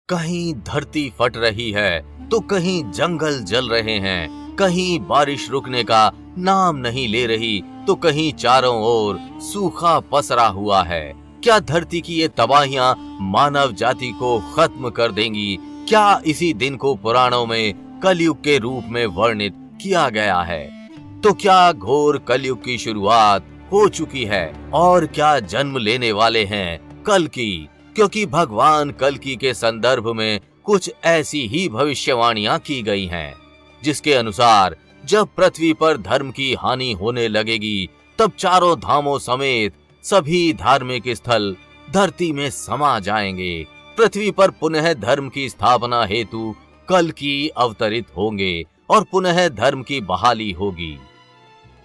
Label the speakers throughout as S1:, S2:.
S1: कहीं धरती फट रही है तो कहीं जंगल जल रहे हैं, कहीं बारिश रुकने का नाम नहीं ले रही तो कहीं चारों ओर सूखा पसरा हुआ है। क्या धरती की ये तबाहियां मानव जाति को खत्म कर देंगी? क्या इसी दिन को पुराणों में कलयुग के रूप में वर्णित किया गया है? तो क्या घोर कलयुग की शुरुआत हो चुकी है और क्या जन्म लेने वाले हैं कल्कि? क्योंकि भगवान कल्कि के संदर्भ में कुछ ऐसी ही भविष्यवाणियां की गई हैं, जिसके अनुसार जब पृथ्वी पर धर्म की हानि होने लगेगी तब चारों धामों समेत सभी धार्मिक स्थल धरती में समा जाएंगे। पृथ्वी पर पुनः धर्म की स्थापना हेतु कल्कि अवतरित होंगे और पुनः धर्म की बहाली होगी।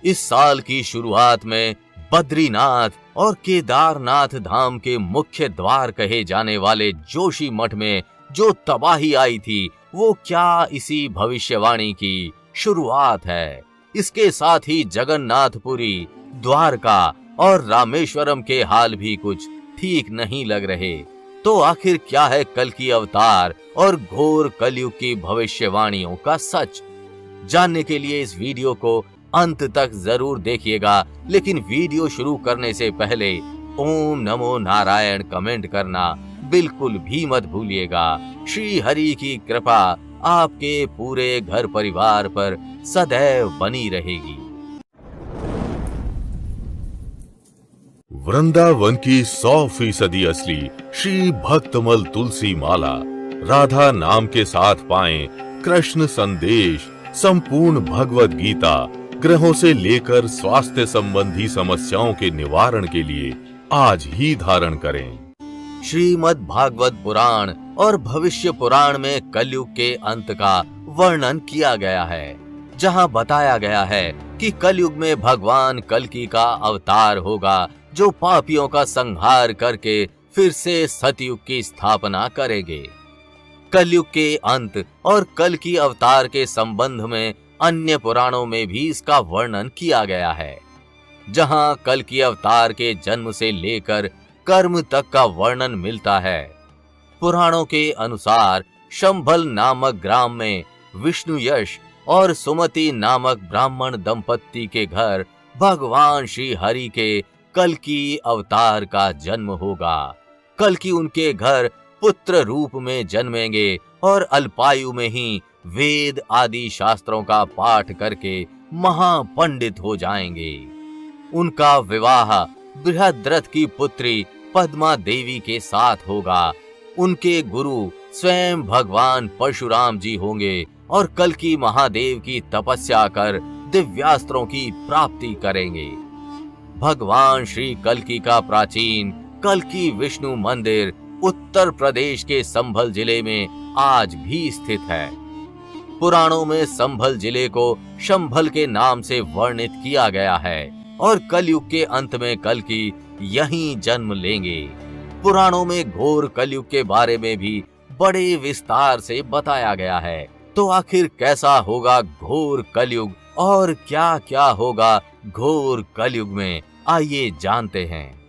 S1: इस साल की शुरुआत में बद्रीनाथ और केदारनाथ धाम के मुख्य द्वार कहे जाने वाले जोशी मठ में जो तबाही आई थी, वो क्या इसी भविष्यवाणी की शुरुआत है? इसके साथ ही जगन्नाथपुरी, द्वारका और रामेश्वरम के हाल भी कुछ ठीक नहीं लग रहे। तो आखिर क्या है कल्कि अवतार और घोर कलयुग की भविष्यवाणियों का सच? जानने के लिए इस वीडियो को अंत तक जरूर देखिएगा, लेकिन वीडियो शुरू करने से पहले ओम नमो नारायण कमेंट करना बिल्कुल भी मत भूलिएगा। श्री हरि की कृपा आपके पूरे घर परिवार पर सदैव बनी रहेगी।
S2: वृंदावन की 100% असली श्री भक्तमल तुलसी माला, राधा नाम के साथ पाएं कृष्ण संदेश, संपूर्ण भगवत गीता, ग्रहों से लेकर स्वास्थ्य संबंधी समस्याओं के निवारण के लिए आज ही धारण करें।
S1: श्रीमद् भागवत पुराण और भविष्य पुराण में कलयुग के अंत का वर्णन किया गया है, जहां बताया गया है कि कलयुग में भगवान कल्कि का अवतार होगा, जो पापियों का संहार करके फिर से सतयुग की स्थापना करेंगे। कलयुग के अंत और कल्कि अवतार के संबंध में अन्य पुराणों में भी इसका वर्णन किया गया है, जहां कल्कि अवतार के जन्म से लेकर कर्म तक का वर्णन मिलता है। पुराणों के अनुसार शंभल नामक ग्राम में विष्णु यश और सुमति नामक ब्राह्मण दंपत्ति के घर भगवान श्री हरि के कल्कि अवतार का जन्म होगा। कल्कि उनके घर पुत्र रूप में जन्मेंगे और अल्पायु में ही वेद आदि शास्त्रों का पाठ करके महापंडित हो जाएंगे। उनका विवाह बृहद्रथ की पुत्री पद्मा देवी के साथ होगा। उनके गुरु स्वयं भगवान परशुराम जी होंगे और कल्कि महादेव की तपस्या कर दिव्यास्त्रों की प्राप्ति करेंगे। भगवान श्री कल्कि का प्राचीन कल्कि विष्णु मंदिर उत्तर प्रदेश के संभल जिले में आज भी स्थित है। पुराणों में संभल जिले को शंभल के नाम से वर्णित किया गया है और कलयुग के अंत में कल्कि यहीं जन्म लेंगे। पुराणों में घोर कलयुग के बारे में भी बड़े विस्तार से बताया गया है। तो आखिर कैसा होगा घोर कलयुग और क्या क्या होगा घोर कलयुग में, आइए जानते हैं।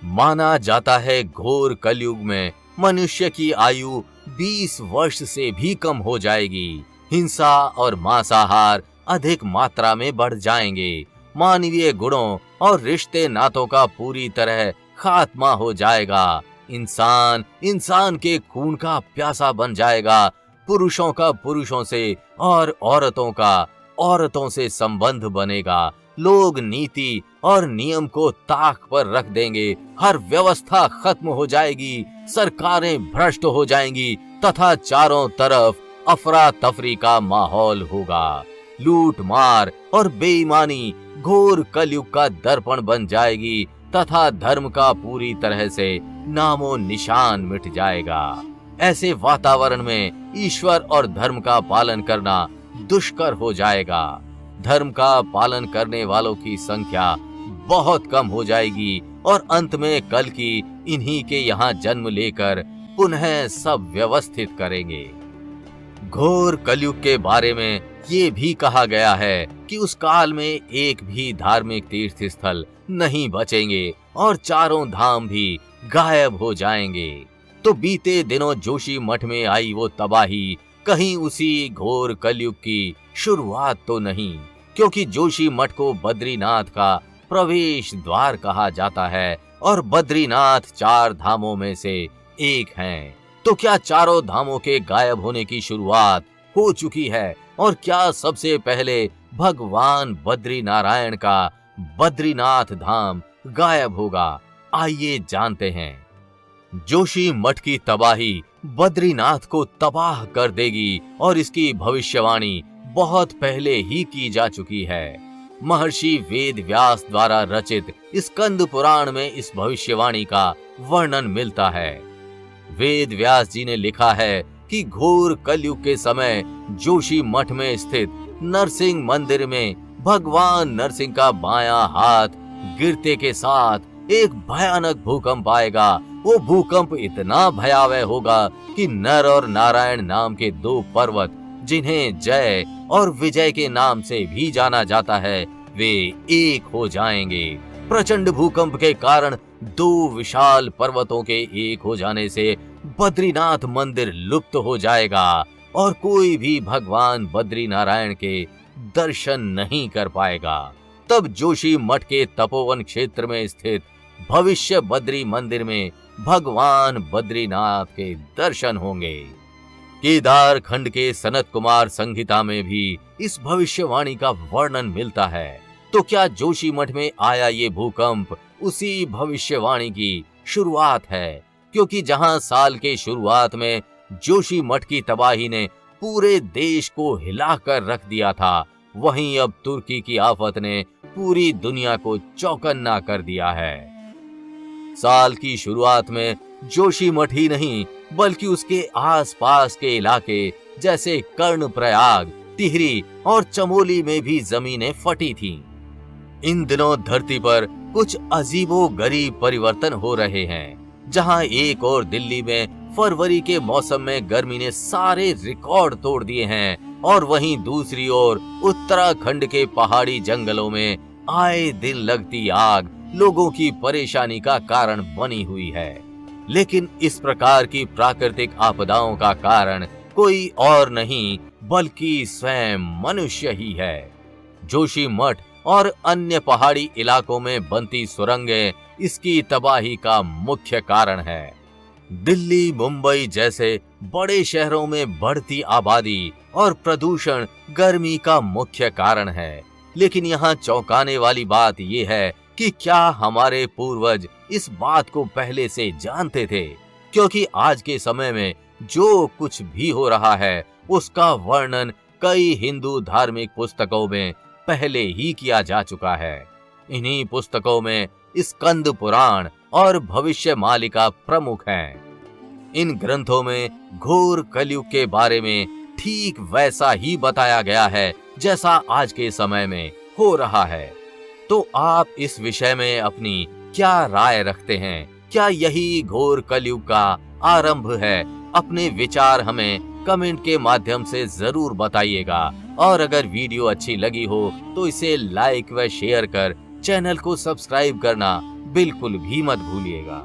S1: माना जाता है घोर कलयुग में मनुष्य की आयु 20 वर्ष से भी कम हो जाएगी। हिंसा और मांसाहार अधिक मात्रा में बढ़ जाएंगे। मानवीय गुणों और रिश्ते नातों का पूरी तरह खात्मा हो जाएगा। इंसान के खून का प्यासा बन जाएगा। पुरुषों का पुरुषों से और औरतों का औरतों से संबंध बनेगा। लोग नीति और नियम को ताक पर रख देंगे। हर व्यवस्था खत्म हो जाएगी। सरकारें भ्रष्ट हो जाएंगी तथा चारों तरफ अफरा तफरी का माहौल होगा। लूट मार और बेईमानी घोर कलयुग का दर्पण बन जाएगी तथा धर्म का पूरी तरह से नामो निशान मिट जाएगा। ऐसे वातावरण में ईश्वर और धर्म का पालन करना दुष्कर हो जाएगा। धर्म का पालन करने वालों की संख्या बहुत कम हो जाएगी और अंत में कल्कि इन्हीं के यहाँ जन्म लेकर पुनः सब व्यवस्थित करेंगे। घोर कलयुग के बारे में ये भी कहा गया है कि उस काल में एक भी धार्मिक तीर्थ स्थल नहीं बचेंगे और चारों धाम भी गायब हो जाएंगे। तो बीते दिनों जोशी मठ में आई वो तबाही कहीं उसी घोर कलयुग की शुरुआत तो नहीं, क्योंकि जोशी मठ को बद्रीनाथ का प्रवेश द्वार कहा जाता है और बद्रीनाथ 4 धामों में से एक हैं। तो क्या चारों धामों के गायब होने की शुरुआत हो चुकी है और क्या सबसे पहले भगवान बद्री नारायण का बद्रीनाथ धाम गायब होगा? आइए जानते हैं। जोशी मठ की तबाही बद्रीनाथ को तबाह कर देगी और इसकी भविष्यवाणी बहुत पहले ही की जा चुकी है। महर्षि वेद व्यास द्वारा रचित स्कंद पुराण में इस भविष्यवाणी का वर्णन मिलता है। वेद व्यास जी ने लिखा है कि घोर कलयुग के समय जोशी मठ में स्थित नरसिंह मंदिर में भगवान नरसिंह का बायां हाथ गिरते के साथ एक भयानक भूकंप आएगा। वो भूकंप इतना भयावह होगा कि नर और नारायण नाम के 2 पर्वत, जिन्हें जय और विजय के नाम से भी जाना जाता है, वे एक हो जाएंगे। प्रचंड भूकंप के कारण 2 विशाल पर्वतों के एक हो जाने से बद्रीनाथ मंदिर लुप्त हो जाएगा और कोई भी भगवान बद्री नारायण के दर्शन नहीं कर पाएगा। तब जोशी मठ के तपोवन क्षेत्र में स्थित भविष्य बद्री मंदिर में भगवान बद्रीनाथ के दर्शन होंगे। केदार खंड के सनत कुमार संहिता में भी इस भविष्यवाणी का वर्णन मिलता है। तो क्या जोशी मठ में आया ये भूकंप उसी भविष्यवाणी की शुरुआत है? क्योंकि जहां साल के शुरुआत में जोशी मठ की तबाही ने पूरे देश को हिलाकर रख दिया था, वहीं अब तुर्की की आफत ने पूरी दुनिया को चौकन्ना कर दिया है। साल की शुरुआत में जोशी मठ ही नहीं बल्कि उसके आसपास के इलाके जैसे कर्णप्रयाग, टिहरी और चमोली में भी जमीनें फटी थीं। इन दिनों धरती पर कुछ अजीबोगरीब परिवर्तन हो रहे हैं। जहां एक और दिल्ली में फरवरी के मौसम में गर्मी ने सारे रिकॉर्ड तोड़ दिए हैं और वहीं दूसरी ओर उत्तराखंड के पहाड़ी जंगलों में आए दिन लगती आग लोगों की परेशानी का कारण बनी हुई है। लेकिन इस प्रकार की प्राकृतिक आपदाओं का कारण कोई और नहीं बल्कि स्वयं मनुष्य ही है। जोशी मठ और अन्य पहाड़ी इलाकों में बनती सुरंगें इसकी तबाही का मुख्य कारण है। दिल्ली, मुंबई जैसे बड़े शहरों में बढ़ती आबादी और प्रदूषण गर्मी का मुख्य कारण है। लेकिन यहाँ चौंकाने वाली बात यह है कि क्या हमारे पूर्वज इस बात को पहले से जानते थे? क्योंकि आज के समय में जो कुछ भी हो रहा है उसका वर्णन कई हिंदू धार्मिक पुस्तकों में पहले ही किया जा चुका है। इन्हीं पुस्तकों में स्कंद पुराण और भविष्य मालिका प्रमुख हैं। इन ग्रंथों में घोर कलयुग के बारे में ठीक वैसा ही बताया गया है जैसा आज के समय में हो रहा है। तो आप इस विषय में अपनी क्या राय रखते हैं? क्या यही घोर कलयुग का आरंभ है? अपने विचार हमें कमेंट के माध्यम से जरूर बताइएगा और अगर वीडियो अच्छी लगी हो तो इसे लाइक व शेयर कर चैनल को सब्सक्राइब करना बिल्कुल भी मत भूलिएगा।